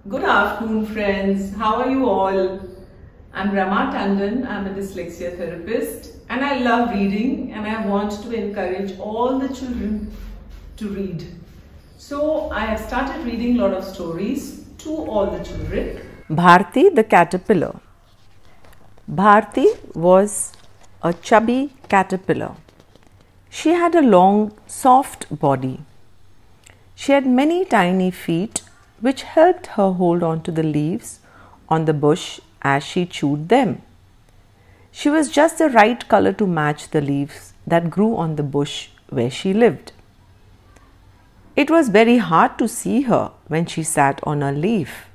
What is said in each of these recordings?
Good afternoon, friends. How are you all? I'm Rama Tandon. I'm a dyslexia therapist and I love reading and I want to encourage all the children to read. So I have started reading a lot of stories to all the children. Bharti the caterpillar. Bharti was a chubby caterpillar. She had a long, soft body. She had many tiny feet which helped her hold on to the leaves on the bush as she chewed them. She was just the right color to match the leaves that grew on the bush where she lived. It was very hard to see her when she sat on a leaf.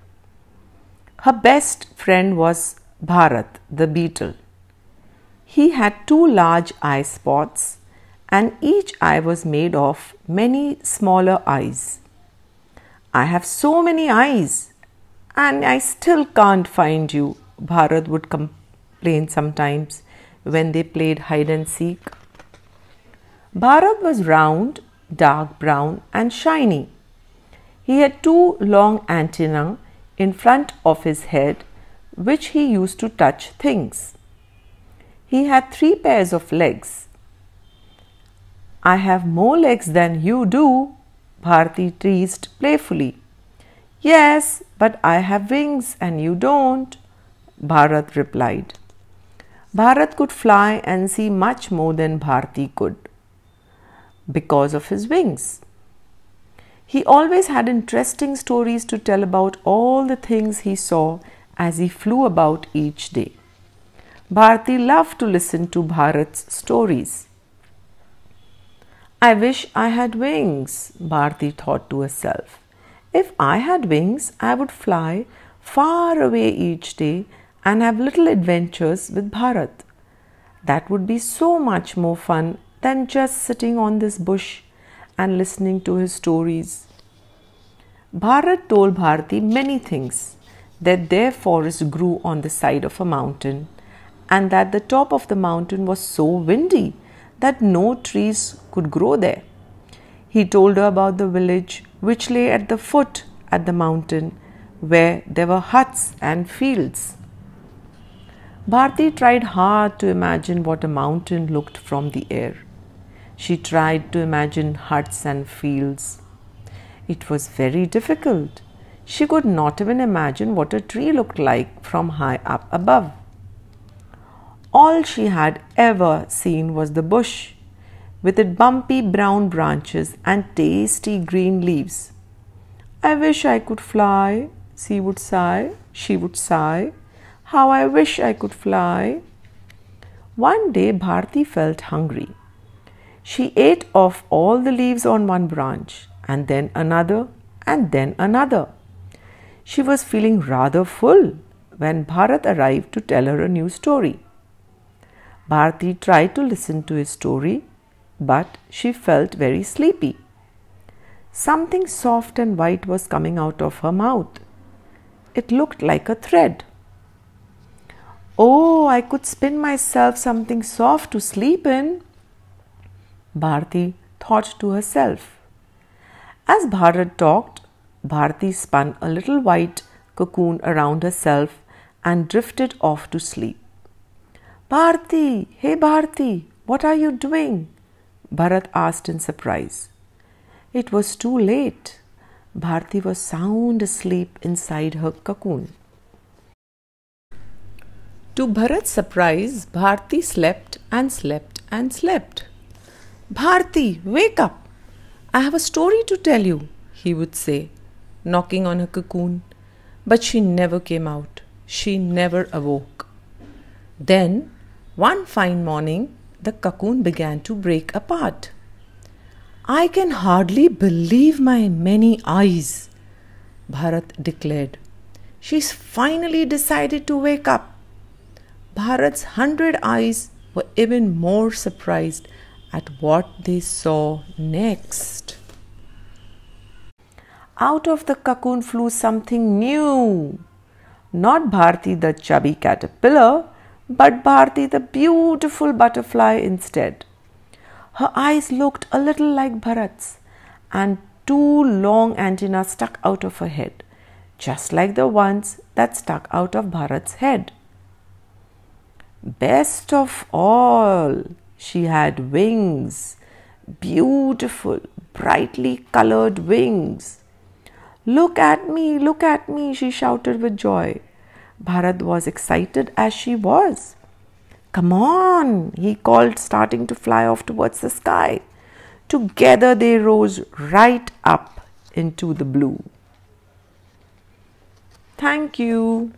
Her best friend was Bharat, the beetle. He had two large eye spots and each eye was made of many smaller eyes. I have so many eyes and I still can't find you, Bharat would complain sometimes when they played hide and seek. Bharat was round, dark brown and shiny. He had two long antennae in front of his head which he used to touch things. He had 3 pairs of legs. I have more legs than you do, Bharti teased playfully. Yes, but I have wings and you don't, Bharat replied. Bharat could fly and see much more than Bharti could because of his wings. He always had interesting stories to tell about all the things he saw as he flew about each day. Bharti loved to listen to Bharat's stories. I wish I had wings, Bharti thought to herself. If I had wings, I would fly far away each day and have little adventures with Bharat. That would be so much more fun than just sitting on this bush and listening to his stories. Bharat told Bharti many things, that their forest grew on the side of a mountain and that the top of the mountain was so windy that no trees could grow there. He told her about the village which lay at the foot at the mountain where there were huts and fields. Bharti tried hard to imagine what a mountain looked from the air. She tried to imagine huts and fields. It was very difficult. She could not even imagine what a tree looked like from high up above. All she had ever seen was the bush, with its bumpy brown branches and tasty green leaves. I wish I could fly, she would sigh. How I wish I could fly. One day Bharti felt hungry. She ate off all the leaves on one branch, and then another, and then another. She was feeling rather full when Bharat arrived to tell her a new story. Bharti tried to listen to his story, but she felt very sleepy. Something soft and white was coming out of her mouth. It looked like a thread. Oh, I could spin myself something soft to sleep in, Bharti thought to herself. As Bharat talked, Bharti spun a little white cocoon around herself and drifted off to sleep. Bharti, hey Bharti, what are you doing? Bharat asked in surprise. It was too late. Bharti was sound asleep inside her cocoon. To Bharat's surprise, Bharti slept and slept and slept. Bharti, wake up! I have a story to tell you, he would say, knocking on her cocoon. But she never came out. She never awoke. Then, one fine morning, the cocoon began to break apart. I can hardly believe my many eyes, Bharat declared. She's finally decided to wake up. Bharat's 100 eyes were even more surprised at what they saw next. Out of the cocoon flew something new. Not Bharti the chubby caterpillar, but Bharti the beautiful butterfly instead. Her eyes looked a little like Bharat's and two long antennas stuck out of her head, just like the ones that stuck out of Bharat's head. Best of all, she had wings, beautiful, brightly colored wings. Look at me, she shouted with joy. Bharat was excited as she was. Come on, he called, starting to fly off towards the sky. Together they rose right up into the blue. Thank you.